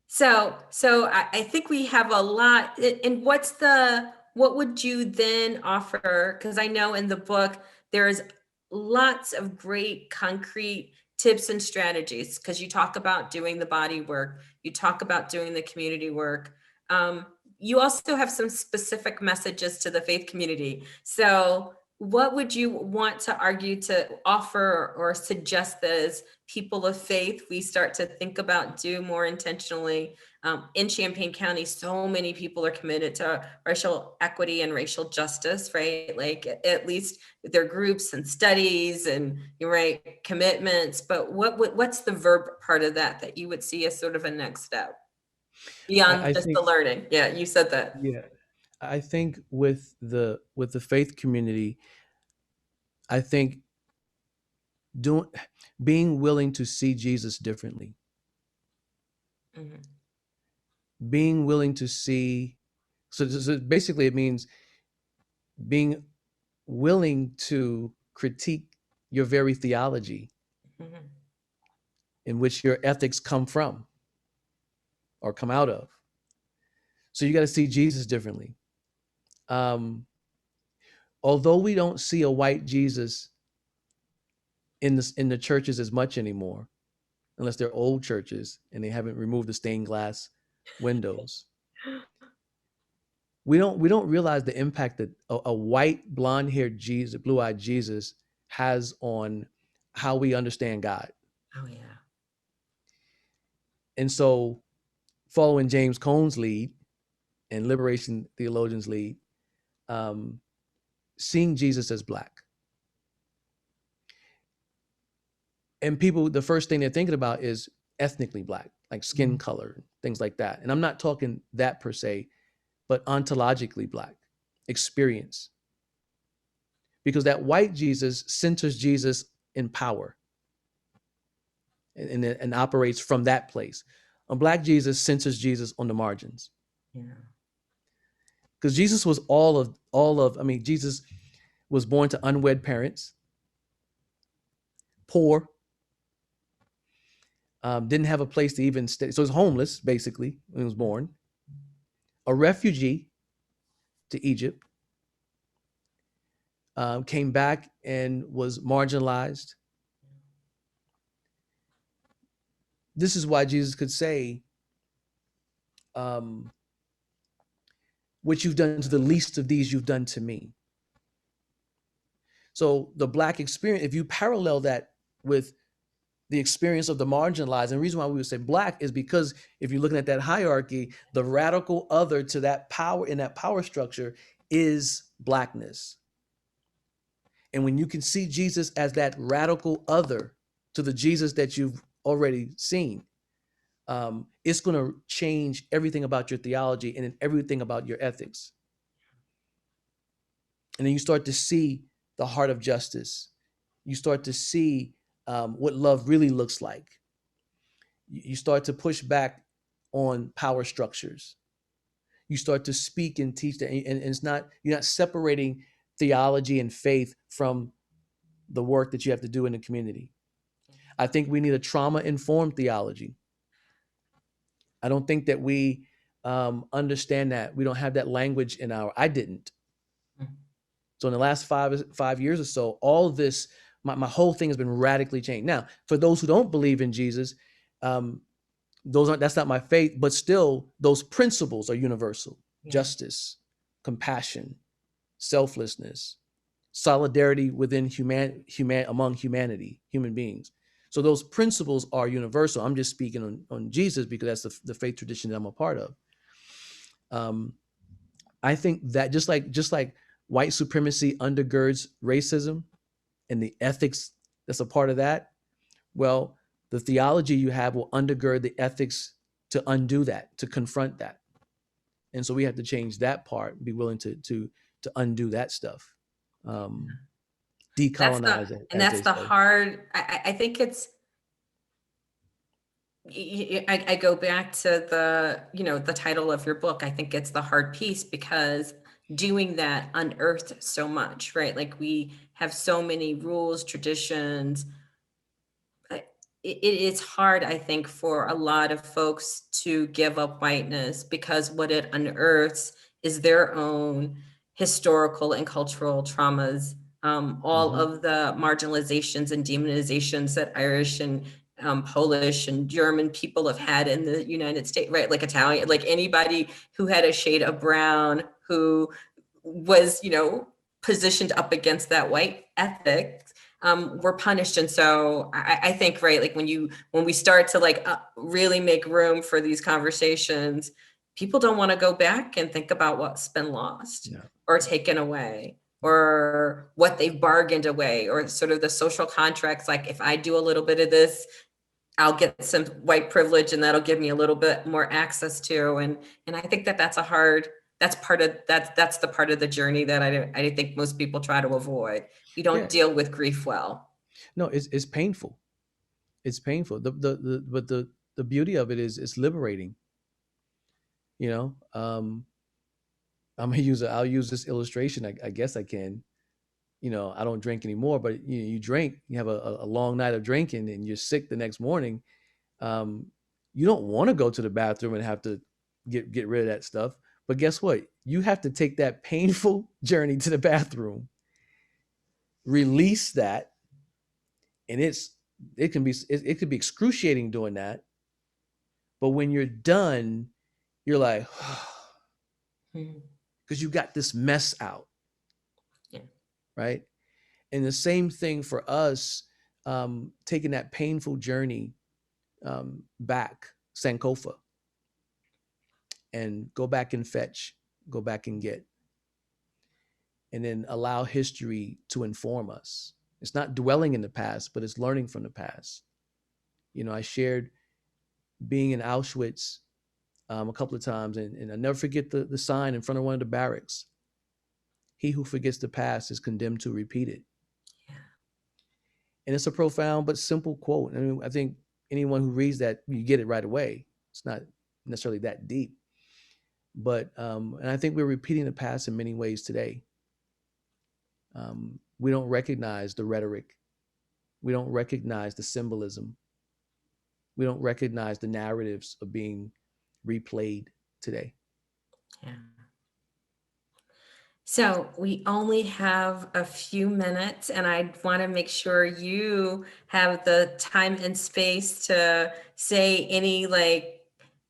So I think we have a lot. And what would you then offer? Because I know in the book there's lots of great concrete tips and strategies, because you talk about doing the body work, you talk about doing the community work. Um, you also have some specific messages to the faith community. So what would you want to argue to offer or suggest that as people of faith we start to think about, do more intentionally? In Champaign County, so many people are committed to racial equity and racial justice, right? Like, at least their groups and studies and, you're right, commitments. But what's the verb part of that you would see as sort of a next step beyond I just the think, learning? Yeah, you said that. yeah, I think with the faith community, I think doing being willing to see Jesus differently, Mhm. being willing to see, so basically it means being willing to critique your very theology Mhm. in which your ethics come from or come out of. So you got to see Jesus differently. Um, although we don't see a white Jesus in the churches as much anymore, unless they're old churches and they haven't removed the stained glass windows. We don't realize the impact that a white blonde haired Jesus, blue eyed Jesus, has on how we understand God. Oh yeah. And so, following James Cone's lead and liberation theologians lead, um, seeing Jesus as black, And people, the first thing they're thinking about is ethnically Black, like skin Mhm. color, things like that. And I'm not talking that per se, but ontologically Black experience. Because that white Jesus centers Jesus in power and operates from that place. A Black Jesus centers Jesus on the margins. Yeah. Because Jesus was all of, I mean, Jesus was born to unwed parents, poor, didn't have a place to even stay. So he was homeless, basically, when he was born, a refugee to Egypt, came back and was marginalized. This is why Jesus could say, um, what you've done to the least of these, you've done to me. So the Black experience, if you parallel that with the experience of the marginalized, and the reason why we would say Black is because if you're looking at that hierarchy, the radical other to that power in that power structure is Blackness. And when you can see Jesus as that radical other to the Jesus that you've already seen, it's going to change everything about your theology and everything about your ethics. And then you start to see the heart of justice. You start to see what love really looks like. You start to push back on power structures. You start to speak and teach that, and it's not, you're not separating theology and faith from the work that you have to do in the community. I think we need a trauma-informed theology. I don't think that we understand that. We don't have that language in our. I didn't. Mhm. So in the last 5 years or so, all of this, my whole thing has been radically changed. Now, for those who don't believe in Jesus, that's not my faith, but still, those principles are universal: Yeah. justice, compassion, selflessness, solidarity within among humanity, human beings. So those principles are universal. I'm just speaking on Jesus because that's the faith tradition that I'm a part of. I think that just like white supremacy undergirds racism and the ethics that's a part of that, well, the theology you have will undergird the ethics to undo that, to confront that. And so we have to change that part, be willing to undo that stuff. That's Decolonize it, and as that's they the say. hard, I think it's, I go back to the title of your book. I think it's the hard piece because doing that unearthed so much, right? Like we have so many rules, traditions. It's hard, I think, for a lot of folks to give up whiteness because what it unearths is their own historical and cultural traumas, all Mm-hmm. of the marginalizations and demonizations that Irish and Polish and German people have had in the United States, right? Like Italian, like anybody who had a shade of brown, who was, positioned up against that white ethic, were punished. And so I think, right, like when we start to really make room for these conversations, people don't want to go back and think about what's been lost Yeah. or taken away or what they've bargained away or sort of the social contracts. Like if I do a little bit of this, I'll get some white privilege and that'll give me a little bit more access to. And I think that's that's the part of the journey that I think most people try to avoid. We don't Yeah. deal with grief well. No, it's painful. It's painful. But the beauty of it is it's liberating. You know, I'll use this illustration. I guess I can. I don't drink anymore, but you drink, you have a long night of drinking and you're sick the next morning. Um, you don't want to go to the bathroom and have to get rid of that stuff. But guess what? You have to take that painful journey to the bathroom, release that, and it could be excruciating doing that. But when you're done, you're like, Mhm. because you got this mess out, Yeah. right? And the same thing for us, taking that painful journey back, Sankofa, and go back and fetch, go back and get, and then allow history to inform us. It's not dwelling in the past, but it's learning from the past. I shared being in Auschwitz a couple of times, and I never forget the sign in front of one of the barracks. He who forgets the past is condemned to repeat it. Yeah. And it's a profound but simple quote. I mean, I think anyone who reads that, you get it right away. It's not necessarily that deep. But, and I think we're repeating the past in many ways today. We don't recognize the rhetoric. We don't recognize the symbolism. We don't recognize the narratives of being replayed today. Yeah. So we only have a few minutes, and I want to make sure you have the time and space to say any like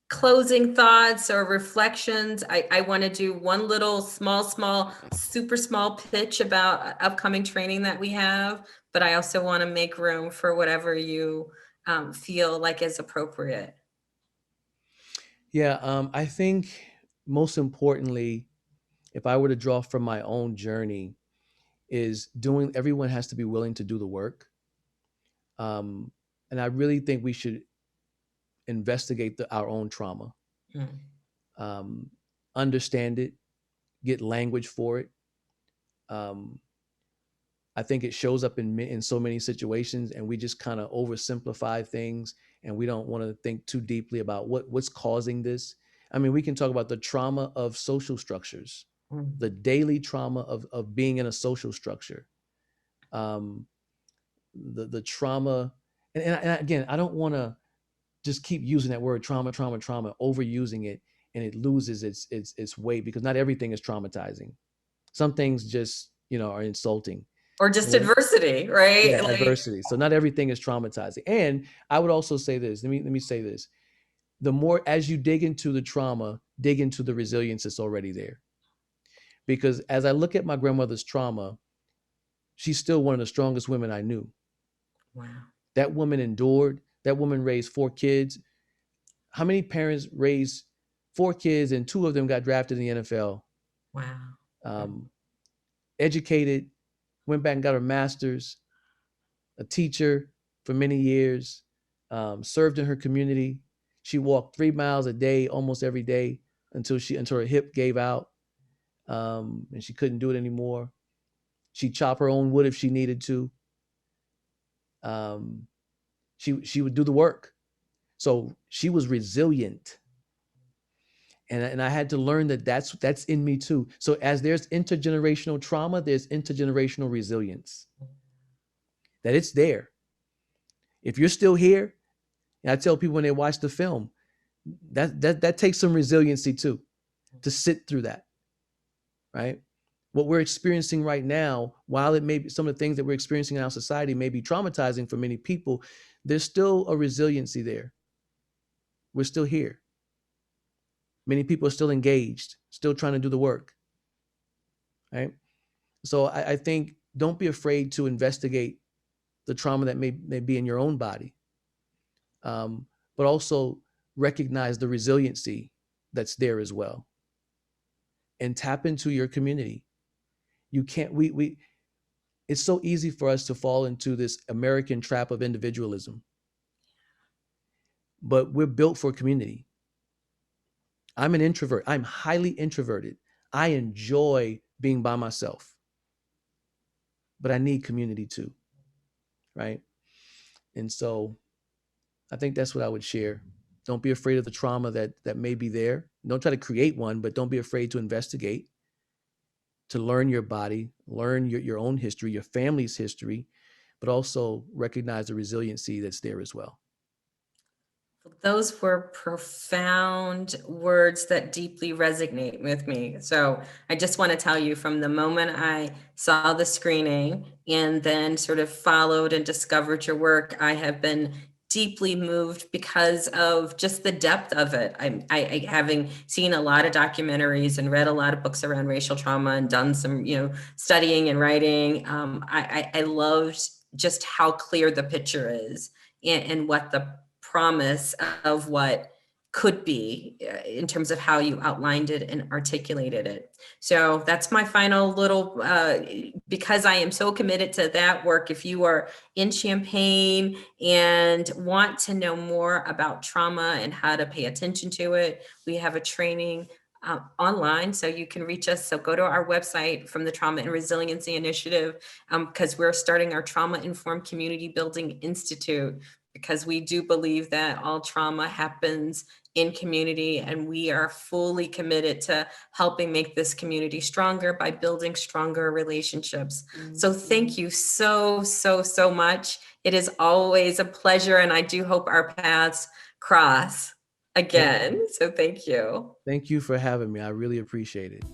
closing thoughts or reflections. I want to do one little small, super small pitch about upcoming training that we have, but I also want to make room for whatever you feel like is appropriate. Yeah, I think most importantly, if I were to draw from my own journey, is everyone has to be willing to do the work. And I really think we should investigate our own trauma, Mm. um, understand it, get language for it. Um, I think it shows up in so many situations, and we just kind of oversimplify things, and we don't want to think too deeply about what's causing this. I mean, we can talk about the trauma of social structures, Mm. the daily trauma of being in a social structure, um, the trauma, and again, I don't want to just keep using that word trauma, overusing it, and it loses its weight, because not everything is traumatizing. Some things just are insulting. Or just And adversity, yeah, right? Like, adversity. So not everything is traumatizing. And I would also say this. Let me say this. The more as you dig into the trauma, dig into the resilience that's already there. Because as I look at my grandmother's trauma, she's still one of the strongest women I knew. wow. That woman endured. That woman raised 4 kids. How many parents raised 4 kids and 2 of them got drafted in the NFL? Wow. Um, educated, went back and got her master's, a teacher for many years, served in her community. She walked 3 miles a day, almost every day, until her hip gave out, and she couldn't do it anymore. She chopped her own wood if she needed to. Um, she would do the work, so she was resilient. And I had to learn that that's in me too. So as there's intergenerational trauma, there's intergenerational resilience. That it's there. If you're still here, and I tell people when they watch the film, that takes some resiliency too, to sit through that, right? What we're experiencing right now, while it may be some of the things that we're experiencing in our society may be traumatizing for many people, there's still a resiliency there. We're still here. Many people are still engaged, still trying to do the work, right? So I think don't be afraid to investigate the trauma that may be in your own body, but also recognize the resiliency that's there as well, and tap into your community. You can't we It's so easy for us to fall into this American trap of individualism, but we're built for community. I'm an introvert. I'm highly introverted. I enjoy being by myself, but I need community too, right? And so I think that's what I would share. Don't be afraid of the trauma that may be there. Don't try to create one, but don't be afraid to investigate, to learn your body, learn your own history, your family's history, but also recognize the resiliency that's there as well. Those were profound words that deeply resonate with me. So I just want to tell you, from the moment I saw the screening and then sort of followed and discovered your work, I have been deeply moved because of just the depth of it. I having seen a lot of documentaries and read a lot of books around racial trauma and done some, studying and writing. I loved just how clear the picture is, and what the promise of what could be in terms of how you outlined it and articulated it. So that's my final little, because I am so committed to that work. If you are in Champaign and want to know more about trauma and how to pay attention to it, we have a training online, so you can reach us. So go to our website from the Trauma and Resiliency Initiative, because we're starting our Trauma Informed Community Building Institute, because we do believe that all trauma happens in community, and we are fully committed to helping make this community stronger by building stronger relationships. So thank you so, so, so much. It is always a pleasure, and I do hope our paths cross again. So thank you. Thank you for having me. I really appreciate it.